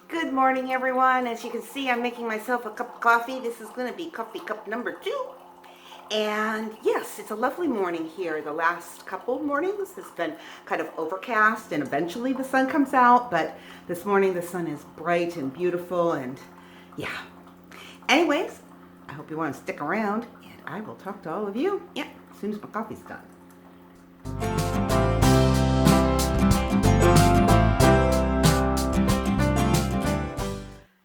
Good morning, everyone. As you can see, I'm making myself a cup of coffee. This is going to be coffee cup number 2. And yes, it's a lovely morning here. The last couple mornings has been kind of overcast and eventually the sun comes out. But this morning the sun is bright and beautiful and yeah. Anyways, I hope you want to stick around and I will talk to all of you, yeah, as soon as my coffee's done.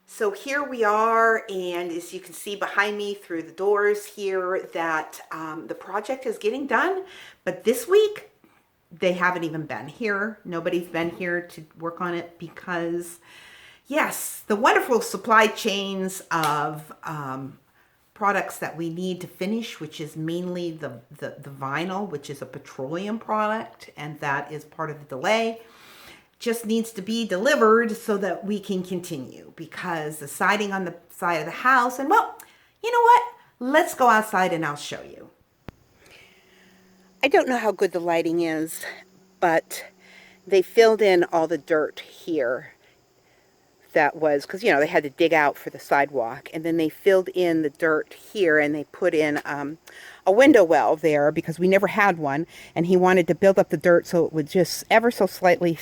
So here we are, and as you can see behind me through the doors here, that the project is getting done. But this week, they haven't even been here. Nobody's been here to work on it because, yes, the wonderful supply chains of products that we need to finish, which is mainly the vinyl, which is a petroleum product, and that is part of the delay, just needs to be delivered so that we can continue, because the siding on the side of the house, and well, you know what? Let's go outside and I'll show you. I don't know how good the lighting is, but they filled in all the dirt here that was, because they had to dig out for the sidewalk, and then they filled in the dirt here and they put in a window well there because we never had one, and he wanted to build up the dirt so it would just ever so slightly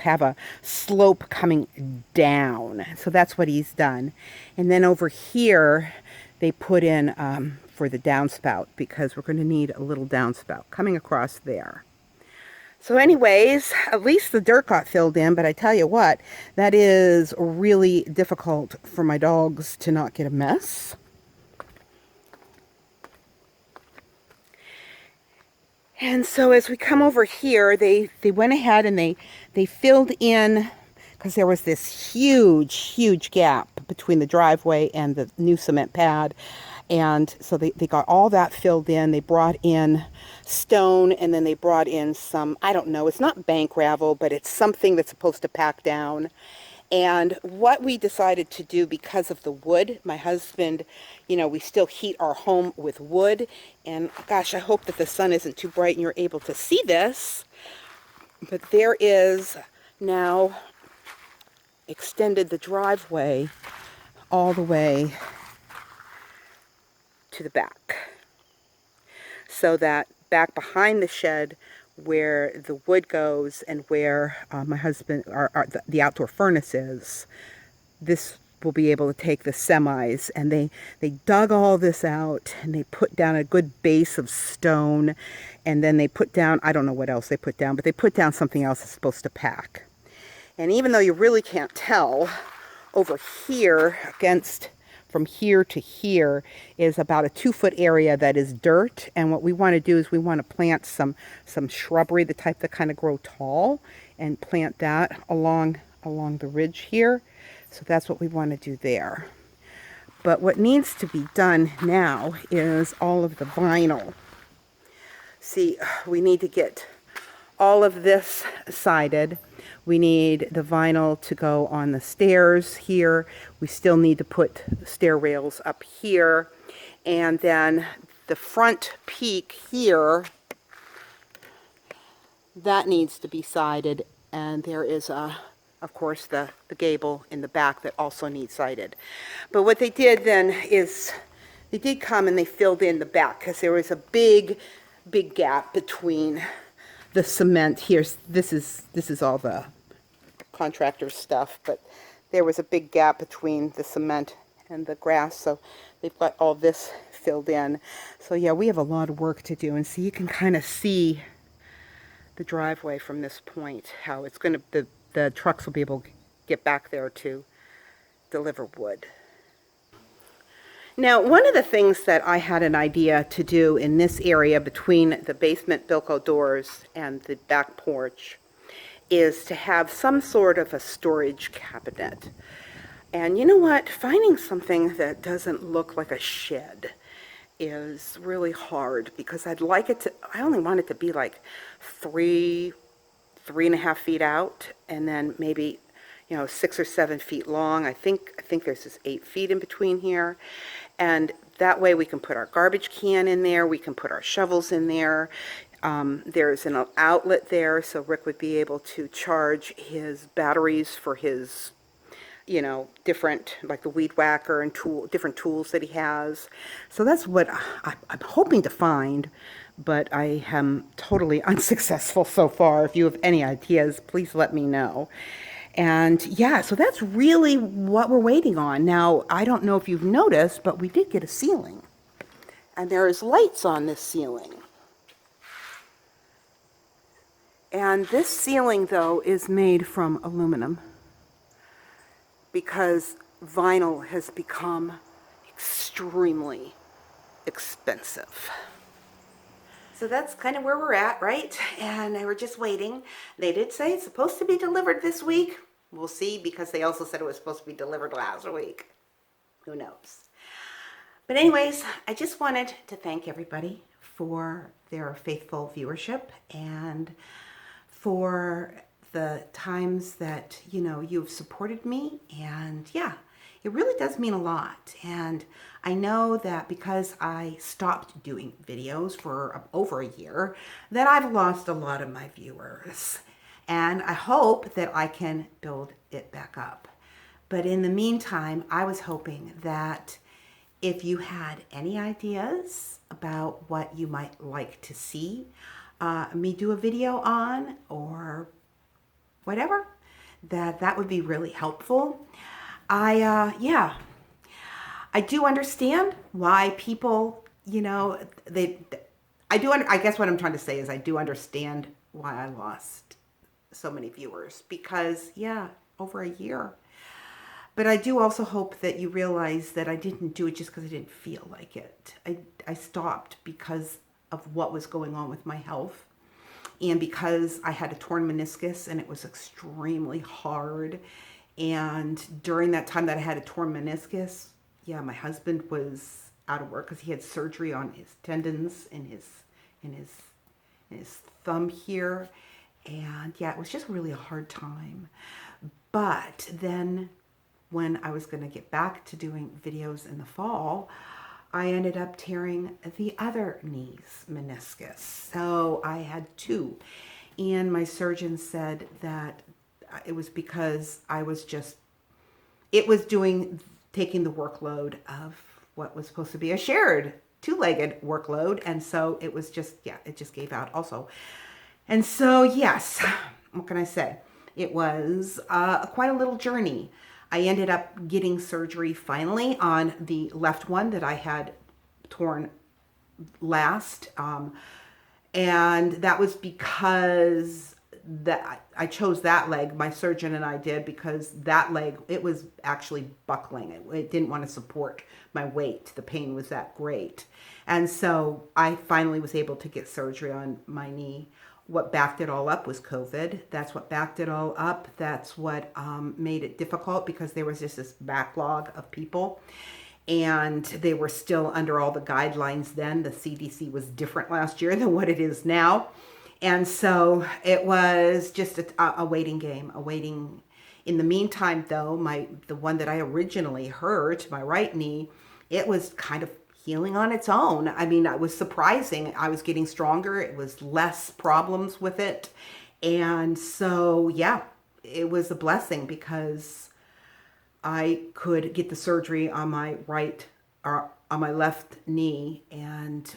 have a slope coming down. So that's what he's done. And then over here they put in for the downspout, because we're going to need a little downspout coming across there. So anyways, at least the dirt got filled in, but I tell you what, that is really difficult for my dogs to not get a mess. And so as we come over here, they went ahead and they filled in, because there was this huge gap between the driveway and the new cement pad. And so they got all that filled in. They brought in stone, and then they brought in some, I don't know, it's not bank gravel, but it's something that's supposed to pack down. And what we decided to do, because of the wood, my husband, we still heat our home with wood. And gosh, I hope that the sun isn't too bright and you're able to see this. But there is now extended the driveway all the way to the back, so that back behind the shed where the wood goes and where my husband, the outdoor furnace is, this will be able to take the semis. And they dug all this out and they put down a good base of stone, and then they put down, I don't know what else they put down, but they put down something else that's supposed to pack. And even though you really can't tell, over here against, from here to here is about a 2-foot area that is dirt. And what we want to do is we want to plant some shrubbery, the type that kind of grow tall, and plant that along the ridge here. So that's what we want to do there. But what needs to be done now is all of the vinyl. See, we need to get all of this sided. We need the vinyl to go on the stairs here. We still need to put stair rails up here. And then the front peak here, that needs to be sided. And there is, of course, the gable in the back that also needs sided. But what they did then is they did come and they filled in the back, because there was a big gap between the cement here. This is all the contractor stuff, but there was a big gap between the cement and the grass, so they've got all this filled in. So yeah, we have a lot of work to do. And so you can kind of see the driveway from this point, how it's going to, the trucks will be able to get back there to deliver wood. Now, one of the things that I had an idea to do in this area between the basement Bilko doors and the back porch is to have some sort of a storage cabinet. And you know what? Finding something that doesn't look like a shed is really hard, because I'd like it to, I only want it to be like 3.5 feet out, and then maybe 6 or 7 feet long. I think there's this 8 feet in between here. And that way we can put our garbage can in there, we can put our shovels in there. There's an outlet there, so Rick would be able to charge his batteries for his you know, different, like the weed whacker and different tools that he has. So that's what I'm hoping to find, but I am totally unsuccessful so far. If you have any ideas, please let me know. And yeah, so that's really what we're waiting on. Now, I don't know if you've noticed, but we did get a ceiling. And there is lights on this ceiling. And this ceiling, though, is made from aluminum because vinyl has become extremely expensive. So that's kind of where we're at, right? And we're just waiting. They did say it's supposed to be delivered this week. We'll see, because they also said it was supposed to be delivered last week. Who knows? But anyways, I just wanted to thank everybody for their faithful viewership and for the times that, you know, you've supported me. And yeah, it really does mean a lot. And I know that because I stopped doing videos for over a year, that I've lost a lot of my viewers. And I hope that I can build it back up. But in the meantime, I was hoping that if you had any ideas about what you might like to see me do a video on, or whatever, that would be really helpful. Yeah, I do understand why people, you know, I guess what I'm trying to say is I do understand why I lost so many viewers, because yeah, over a year. But I do also hope that you realize that I didn't do it just because I didn't feel like it. I stopped because of what was going on with my health, and because I had a torn meniscus and it was extremely hard. And during that time that I had a torn meniscus, yeah, my husband was out of work because he had surgery on his tendons in his thumb here. And yeah, it was just really a hard time. But then when I was going to get back to doing videos in the fall, I ended up tearing the other knee's meniscus. So I had two. And my surgeon said that it was because I was taking the workload of what was supposed to be a shared two-legged workload. And so it was just, yeah, it just gave out also. And so, yes, what can I say? It was quite a little journey. I ended up getting surgery finally on the left one that I had torn last. And that was because I chose that leg, my surgeon and I did, because that leg, it was actually buckling. It didn't want to support my weight. The pain was that great. And so I finally was able to get surgery on my knee. What backed it all up was COVID. That's what backed it all up. That's what made it difficult, because there was just this backlog of people. And they were still under all the guidelines then. The CDC was different last year than what it is now. And so it was just a waiting game, a waiting. In the meantime, though, the one that I originally hurt, my right knee, it was kind of healing on its own. I mean, it was surprising. I was getting stronger. It was less problems with it. And so, yeah, it was a blessing, because I could get the surgery on my left knee and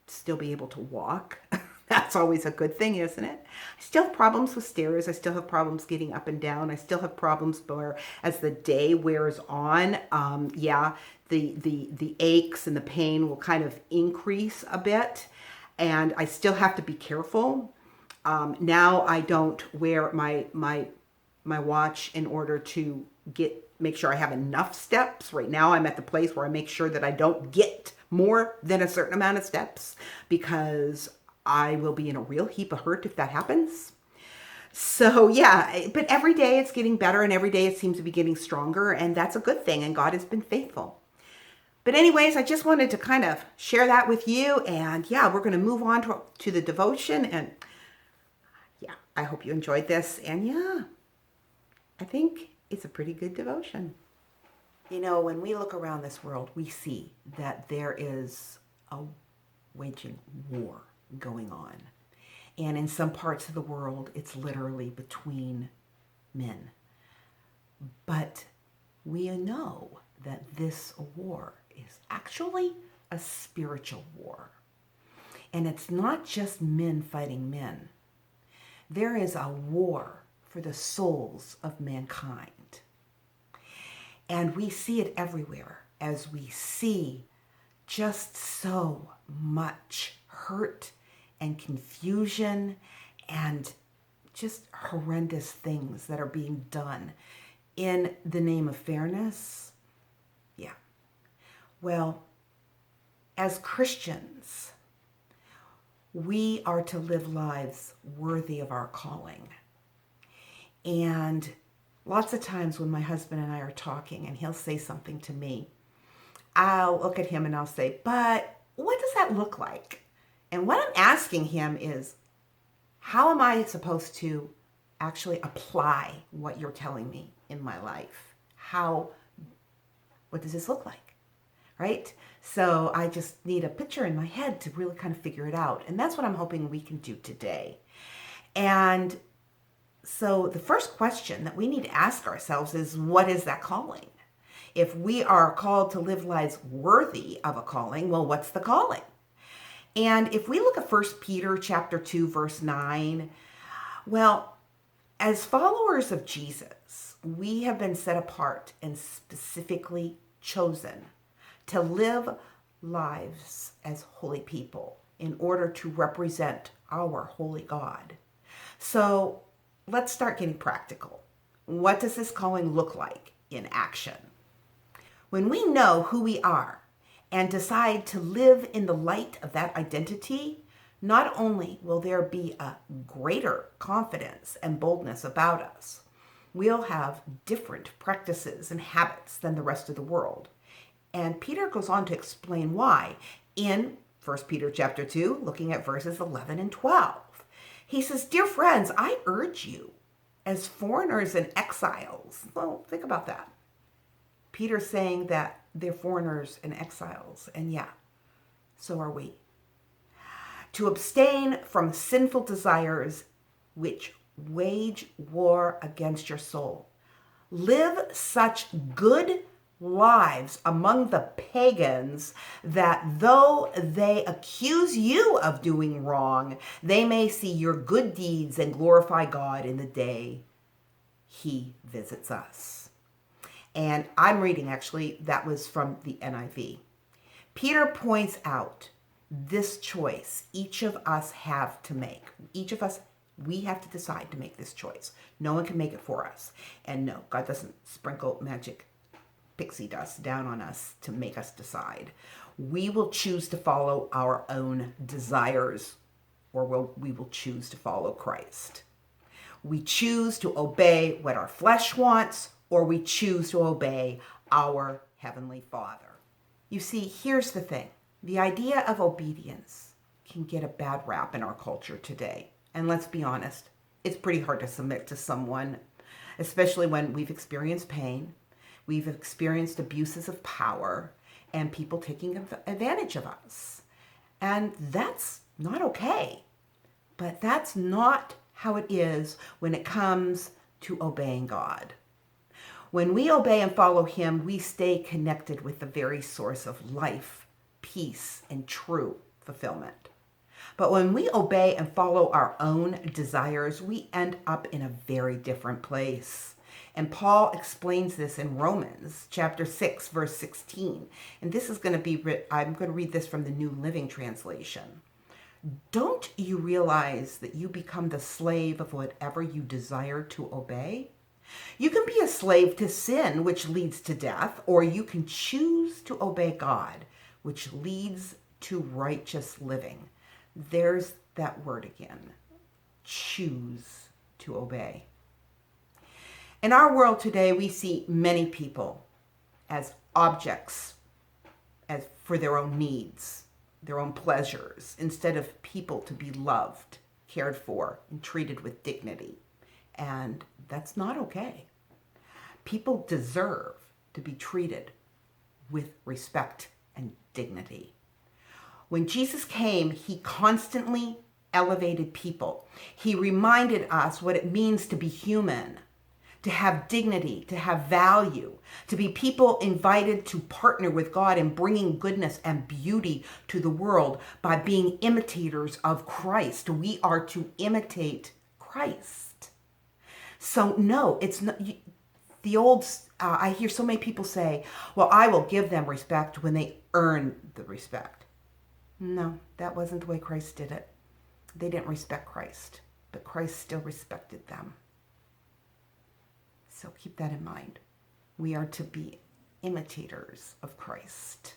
still be able to walk. That's always a good thing, isn't it? I still have problems with stairs. I still have problems getting up and down. I still have problems where, as the day wears on, yeah, the aches and the pain will kind of increase a bit. And I still have to be careful. Now I don't wear my watch in order to make sure I have enough steps. Right now I'm at the place where I make sure that I don't get more than a certain amount of steps, because I will be in a real heap of hurt if that happens. So yeah, but every day it's getting better, and every day it seems to be getting stronger, and that's a good thing, and God has been faithful. But anyways, I just wanted to kind of share that with you, and yeah, we're going to move on to the devotion, and yeah, I hope you enjoyed this, and yeah, I think it's a pretty good devotion. You know, when we look around this world, we see that there is a waging war going on. And in some parts of the world, it's literally between men. But we know that this war is actually a spiritual war. And it's not just men fighting men. There is a war for the souls of mankind. And we see it everywhere as we see just so much hurt and confusion and just horrendous things that are being done in the name of fairness. Yeah. Well, as Christians, we are to live lives worthy of our calling. And lots of times when my husband and I are talking and he'll say something to me, I'll look at him and I'll say, but what does that look like? And what I'm asking him is, how am I supposed to actually apply what you're telling me in my life? What does this look like? Right? So I just need a picture in my head to really kind of figure it out. And that's what I'm hoping we can do today. And so the first question that we need to ask ourselves is, what is that calling? If we are called to live lives worthy of a calling, well, what's the calling? And if we look at 1 Peter chapter 2, verse 9, well, as followers of Jesus, we have been set apart and specifically chosen to live lives as holy people in order to represent our holy God. So let's start getting practical. What does this calling look like in action? When we know who we are and decide to live in the light of that identity, not only will there be a greater confidence and boldness about us, we'll have different practices and habits than the rest of the world. And Peter goes on to explain why in 1 Peter chapter 2, looking at verses 11 and 12. He says, "Dear friends, I urge you as foreigners and exiles." Well, think about that. Peter's saying that they're foreigners and exiles. And yeah, so are we. To abstain from sinful desires which wage war against your soul. Live such good lives among the pagans that though they accuse you of doing wrong, they may see your good deeds and glorify God in the day he visits us. And I'm reading, actually, that was from the NIV. Peter points out this choice each of us have to make. Each of us, we have to decide to make this choice. No one can make it for us. And no, God doesn't sprinkle magic pixie dust down on us to make us decide. We will choose to follow our own desires, or we will choose to follow Christ. We choose to obey what our flesh wants, or we choose to obey our Heavenly Father. You see, here's the thing. The idea of obedience can get a bad rap in our culture today. And let's be honest, it's pretty hard to submit to someone, especially when we've experienced pain, we've experienced abuses of power, and people taking advantage of us. And that's not okay. But that's not how it is when it comes to obeying God. When we obey and follow him, we stay connected with the very source of life, peace, and true fulfillment. But when we obey and follow our own desires, we end up in a very different place. And Paul explains this in Romans chapter 6, verse 16. And this is going to be, I'm going to read this from the New Living Translation. Don't you realize that you become the slave of whatever you desire to obey? You can be a slave to sin, which leads to death, or you can choose to obey God, which leads to righteous living. There's that word again. Choose to obey. In our world today, we see many people as objects for their own needs, their own pleasures, instead of people to be loved, cared for, and treated with dignity. And that's not okay. People deserve to be treated with respect and dignity. When Jesus came, he constantly elevated people. He reminded us what it means to be human, to have dignity, to have value, to be people invited to partner with God in bringing goodness and beauty to the world by being imitators of Christ. We are to imitate Christ. So no, it's not the old, I hear so many people say, well, I will give them respect when they earn the respect. No, that wasn't the way Christ did it. They didn't respect Christ, but Christ still respected them. So keep that in mind. We are to be imitators of Christ.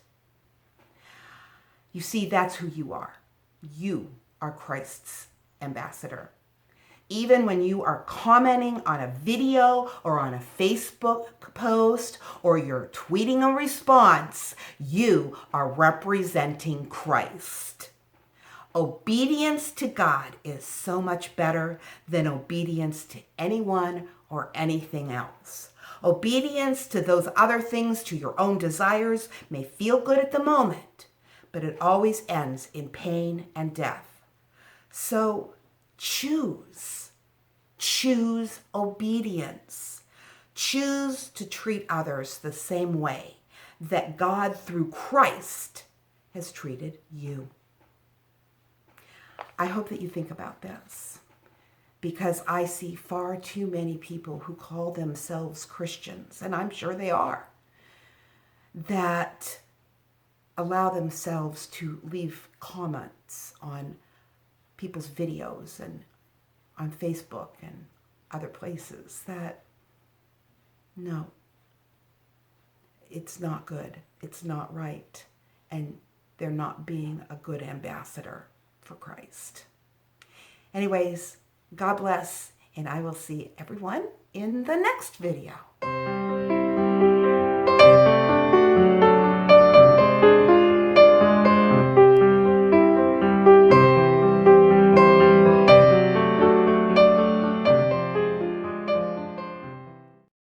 You see, that's who you are. You are Christ's ambassador. Even when you are commenting on a video or on a Facebook post or you're tweeting a response, you are representing Christ. Obedience to God is so much better than obedience to anyone or anything else. Obedience to those other things, to your own desires, may feel good at the moment, but it always ends in pain and death. So choose obedience. Choose to treat others the same way that God, through Christ, has treated you. I hope that you think about this, because I see far too many people who call themselves Christians, and I'm sure they are, that allow themselves to leave comments on people's videos and on Facebook and other places that, no, it's not good. It's not right. And they're not being a good ambassador for Christ. Anyways, God bless, and I will see everyone in the next video.